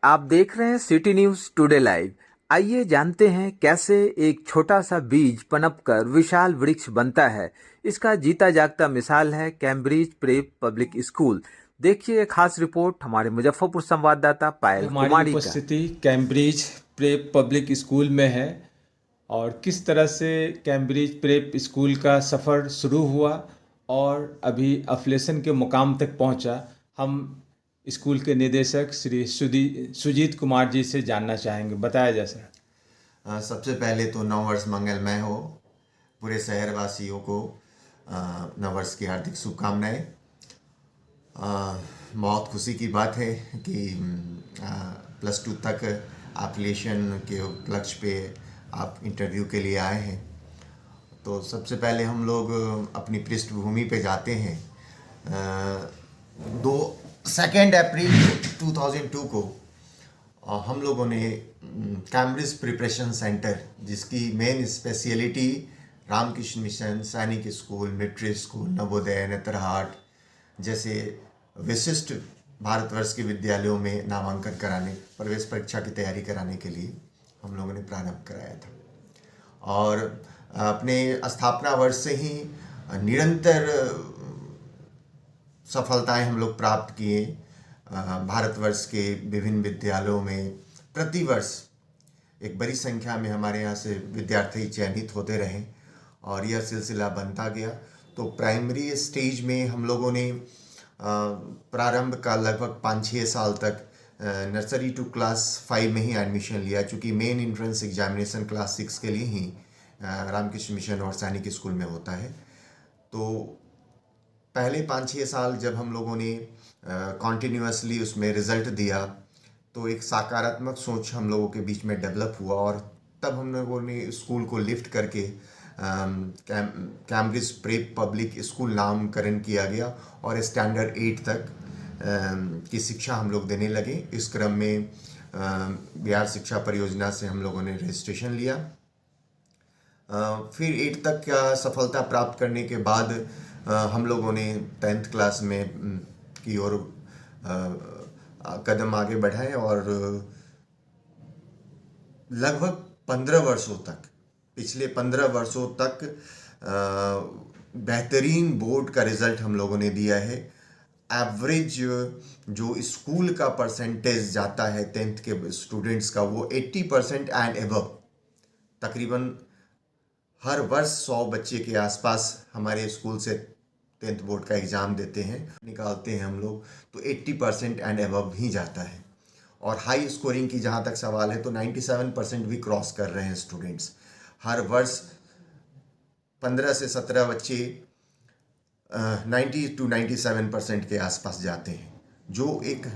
आप देख रहे हैं सिटी न्यूज टुडे लाइव। आइए जानते हैं कैसे एक छोटा सा बीज पनपकर विशाल वृक्ष बनता है। इसका जीता जागता मिसाल है कैम्ब्रिज प्रेप पब्लिक स्कूल। देखिए एक खास रिपोर्ट हमारे मुजफ्फरपुर संवाददाता पायल हमारी कुमारी का। उपस्थिति कैम्ब्रिज प्रेप पब्लिक स्कूल में है और किस तरह से कैम्ब्रिज प्रेप स्कूल का सफ़र शुरू हुआ और अभी अफिलिएशन के मुकाम तक पहुंचा, हम स्कूल के निदेशक श्री सुजीत कुमार जी से जानना चाहेंगे। बताया जा सर। सबसे पहले तो नववर्ष मंगलमय हो। पूरे शहरवासियों को नववर्ष की हार्दिक शुभकामनाएं। बहुत खुशी की बात है कि +2 तक एप्लीकेशन के उपलक्ष्य पे आप इंटरव्यू के लिए आए हैं। तो सबसे पहले हम लोग अपनी पृष्ठभूमि पे जाते हैं। 2 अप्रैल 2002 को हम लोगों ने कैम्ब्रिज प्रिपरेशन सेंटर, जिसकी मेन स्पेशलिटी रामकृष्ण मिशन, सैनिक school, military school, Navodaya, Netarhat जैसे विशिष्ट भारतवर्ष के विद्यालयों में नामांकन कराने, प्रवेश परीक्षा की तैयारी कराने के लिए हम लोगों ने प्रारंभ कराया था। और अपने स्थापना वर्ष से ही निरंतर सफलताएं हम लोग प्राप्त किए। भारतवर्ष के विभिन्न विद्यालयों में प्रतिवर्ष एक बड़ी संख्या में हमारे यहाँ से विद्यार्थी चयनित होते रहे और यह सिलसिला बनता गया। तो प्राइमरी स्टेज में हम लोगों ने प्रारंभ का लगभग 5-6 साल तक नर्सरी टू क्लास 5 में ही एडमिशन लिया, चूँकि मेन एंट्रेंस एग्जामिनेशन क्लास 6 के लिए ही रामकृष्ण मिशन और सैनिक स्कूल में होता है। तो पहले 5-6 साल जब हम लोगों ने कॉन्टिन्यूसली उसमें रिज़ल्ट दिया तो एक सकारात्मक सोच हम लोगों के बीच में डेवलप हुआ और तब हम लोगों ने स्कूल को लिफ्ट करके कैम्ब्रिज प्रेप पब्लिक स्कूल नामकरण किया गया और स्टैंडर्ड 8 तक की शिक्षा हम लोग देने लगे। इस क्रम में बिहार शिक्षा परियोजना से हम लोगों ने रजिस्ट्रेशन लिया। फिर 8 तक का सफलता प्राप्त करने के बाद हम लोगों ने 10th क्लास में की ओर कदम आगे बढ़ाए और लगभग 15 वर्षों तक, पिछले 15 वर्षों तक बेहतरीन बोर्ड का रिज़ल्ट हम लोगों ने दिया है। एवरेज जो स्कूल का परसेंटेज जाता है 10th के स्टूडेंट्स का, वो 80% एंड एबव। तकरीबन हर वर्ष 100 बच्चे के आसपास हमारे स्कूल से 10th बोर्ड का एग्ज़ाम देते हैं, निकालते हैं हम लोग, तो 80% एंड एबव ही जाता है। और हाई स्कोरिंग की जहाँ तक सवाल है तो 97% भी क्रॉस कर रहे हैं स्टूडेंट्स। हर वर्ष 15 से 17 बच्चे 90 to 97% के आसपास जाते हैं, जो एक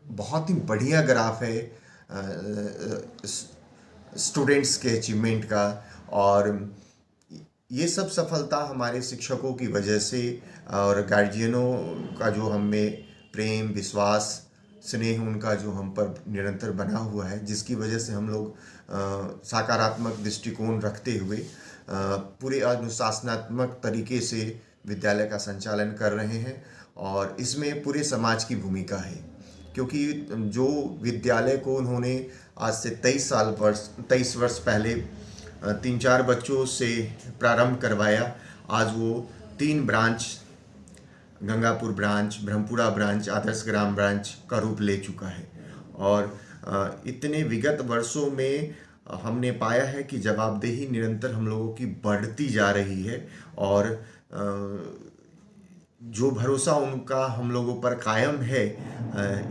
बहुत ही बढ़िया ग्राफ है स्टूडेंट्स के अचीवमेंट का। और ये सब सफलता हमारे शिक्षकों की वजह से और गार्जियनों का जो हम में प्रेम, विश्वास, स्नेह उनका जो हम पर निरंतर बना हुआ है, जिसकी वजह से हम लोग सकारात्मक दृष्टिकोण रखते हुए पूरे अनुशासनात्मक तरीके से विद्यालय का संचालन कर रहे हैं। और इसमें पूरे समाज की भूमिका है, क्योंकि जो विद्यालय को उन्होंने आज से 23 वर्ष पहले 3-4 बच्चों से प्रारंभ करवाया, आज वो 3 branch, Gangapur branch, Brahmapura branch, Adarsh Gram branch का रूप ले चुका है। और इतने विगत वर्षों में हमने पाया है कि जवाबदेही निरंतर हम लोगों की बढ़ती जा रही है और जो भरोसा उनका हम लोगों पर कायम है,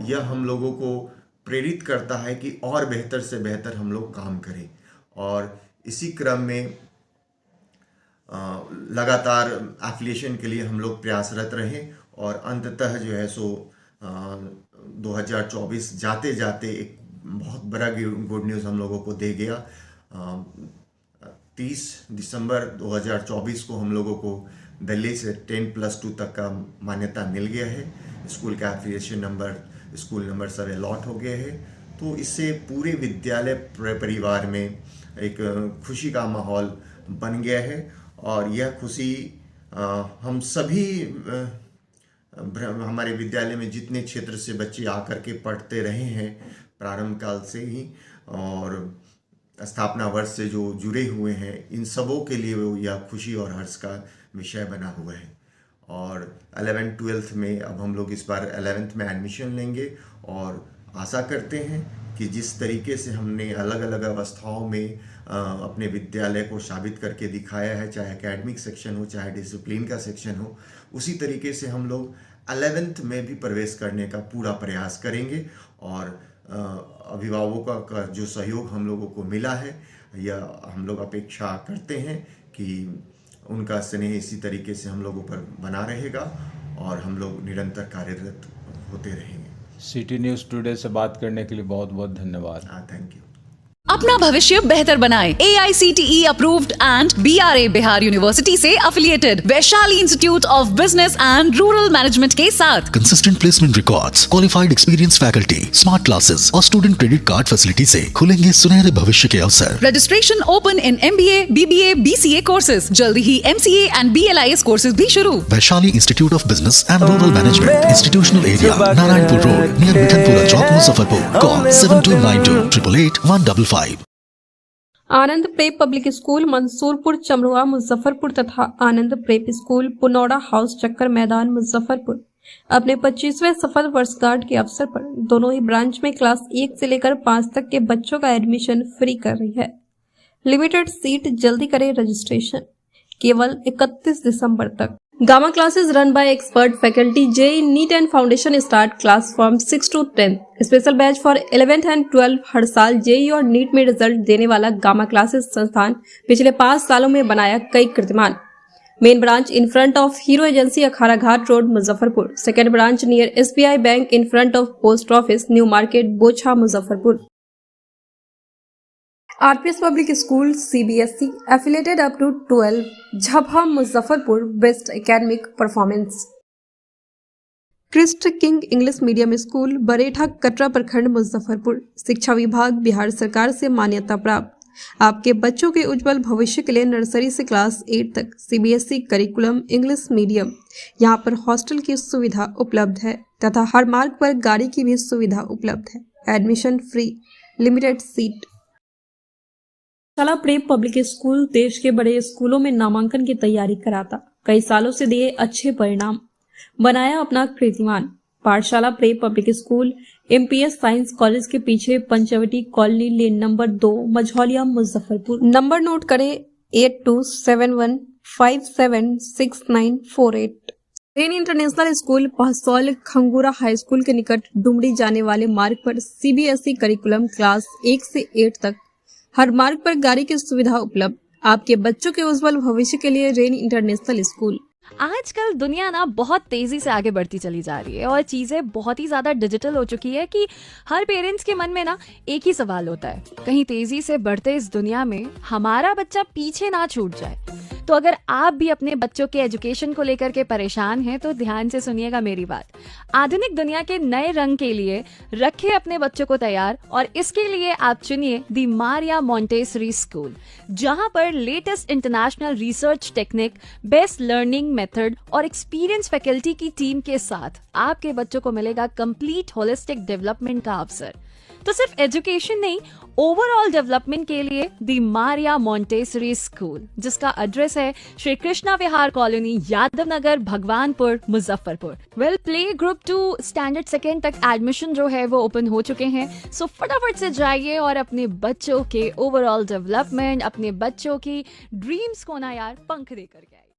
यह हम लोगों को प्रेरित करता है कि और बेहतर से बेहतर हम लोग काम करें। और इसी क्रम में लगातार एफिलिएशन के लिए हम लोग प्रयासरत रहे और अंततः जो है सो 2024 जाते जाते एक बहुत बड़ा गुड न्यूज़ हम लोगों को दे गया। 30 दिसंबर 2024 को हम लोगों को दिल्ली से 10+2 तक का मान्यता मिल गया है। स्कूल का एफिलिएशन नंबर, स्कूल नंबर सब अलॉट हो गया है। तो इससे पूरे विद्यालय परिवार में एक खुशी का माहौल बन गया है और यह खुशी हम सभी हमारे विद्यालय में जितने क्षेत्र से बच्चे आकर के पढ़ते रहे हैं, प्रारंभ काल से ही और स्थापना वर्ष से जो जुड़े हुए हैं, इन सबों के लिए वो यह खुशी और हर्ष का विषय बना हुआ है। और 11th-12th में अब हम लोग इस बार 11th में एडमिशन लेंगे और आशा करते हैं कि जिस तरीके से हमने अलग अलग अवस्थाओं में अपने विद्यालय को साबित करके दिखाया है, चाहे एकेडमिक सेक्शन हो चाहे डिसिप्लिन का सेक्शन हो, उसी तरीके से हम लोग 11th में भी प्रवेश करने का पूरा प्रयास करेंगे। और अभिभावकों का जो सहयोग हम लोगों को मिला है, यह हम लोग अपेक्षा करते हैं कि उनका स्नेह इसी तरीके से हम लोगों पर बना रहेगा और हम लोग निरंतर कार्यरत होते रहेंगे। सिटी न्यूज़ टुडे से बात करने के लिए बहुत बहुत धन्यवाद। Thank you. अपना भविष्य बेहतर बनाएं। AICTE approved and BRA Bihar university से affiliated Vaishali institute of business and rural management के साथ consistent placement records, qualified experience faculty, smart classes और स्टूडेंट क्रेडिट कार्ड फैसिलिटी से खुलेंगे सुनहरे भविष्य के अवसर। Registration open in MBA, BBA, BCA courses. जल्दी ही MCA एंड BLIS कोर्सेज भी शुरू। Vaishali institute of business and rural management, institutional area, Narayanpur road, near Mithanpura chowk, Muzaffarpur. Call 7292 888 Anand prep public school Mansurpur Chamrua Muzaffarpur तथा Anand prep school Punaura house Chakkar Maidan Muzaffarpur अपने 25वें सफल वर्षगांठ के अवसर पर दोनों ही ब्रांच में क्लास 1 से लेकर 5 तक के बच्चों का एडमिशन फ्री कर रही है। लिमिटेड सीट, जल्दी करें रजिस्ट्रेशन, केवल 31 दिसंबर तक। Gamma classes run by expert faculty. JEE neat and foundation start class from 6 to 10। Special batch for 11th and 12। हर साल JEE और नीट में रिजल्ट देने वाला गामा क्लासेस संस्थान पिछले 5 सालों में बनाया कई कीर्तिमान। Main branch in front of Hero agency, Akhara Ghat road, Muzaffarpur. Second branch near SBI bank in front of post office, new market, Bochha, Muzaffarpur. RPS public school CBSE affiliated up to 12, Jhapaha, Muzaffarpur. Best academic performance. Christ King English medium school, Baretha, Katra प्रखंड, मुजफ्फरपुर। शिक्षा विभाग बिहार सरकार से मान्यता प्राप्त। आपके बच्चों के उज्जवल भविष्य के लिए नर्सरी से क्लास 8 तक CBSE करिकुलम इंग्लिश मीडियम। यहाँ पर हॉस्टल की सुविधा उपलब्ध है तथा हर मार्ग पर गाड़ी की भी सुविधा उपलब्ध है। Admission free, limited seat. शाला प्रेप पब्लिक स्कूल देश के बड़े स्कूलों में नामांकन की तैयारी कराता, कई सालों से दिए अच्छे परिणाम, बनाया अपना कीर्तिमान। Pathshala prep public school MPS science college के पीछे Panchvati colony, lane number 2, Majhauliya, Muzaffarpur. Number नोट करें 8271576948। Rain international school Pahsaul, Khangura high school के निकट डुमरी जाने वाले मार्ग पर CBSE करिकुलम क्लास 1 से 8 तक, हर मार्ग पर गाड़ी की सुविधा उपलब्ध। आपके बच्चों के उज्जवल भविष्य के लिए रेन इंटरनेशनल स्कूल। आजकल दुनिया ना बहुत तेजी से आगे बढ़ती चली जा रही है और चीजें बहुत ही ज्यादा डिजिटल हो चुकी है कि हर पेरेंट्स के मन में ना एक ही सवाल होता है, कहीं तेजी से बढ़ते इस दुनिया में हमारा बच्चा पीछे ना छूट जाए। तो अगर आप भी अपने बच्चों के एजुकेशन को लेकर के परेशान हैं तो ध्यान से सुनिएगा मेरी बात। आधुनिक दुनिया के नए रंग के लिए रखें अपने बच्चों को तैयार और इसके लिए आप चुनिए दी मारिया मॉन्टेसरी स्कूल, जहां पर latest international research technique, best learning method और एक्सपीरियंस फैकल्टी की टीम के साथ आपके बच्चों को मिलेगा कंप्लीट होलिस्टिक डेवलपमेंट का अवसर। तो सिर्फ एजुकेशन नहीं, ओवरऑल डेवलपमेंट के लिए दी मारिया मॉन्टेसरी स्कूल, जिसका एड्रेस है Shri Krishna Vihar colony, Yadav Nagar, Bhagwanpur, Muzaffarpur. Well, play group 2 standard 2 तक एडमिशन जो है वो ओपन हो चुके हैं। सो फटाफट से जाइए और अपने बच्चों के ओवरऑल डेवलपमेंट, अपने बच्चों की ड्रीम्स को ना यार पंख देकर के आइए।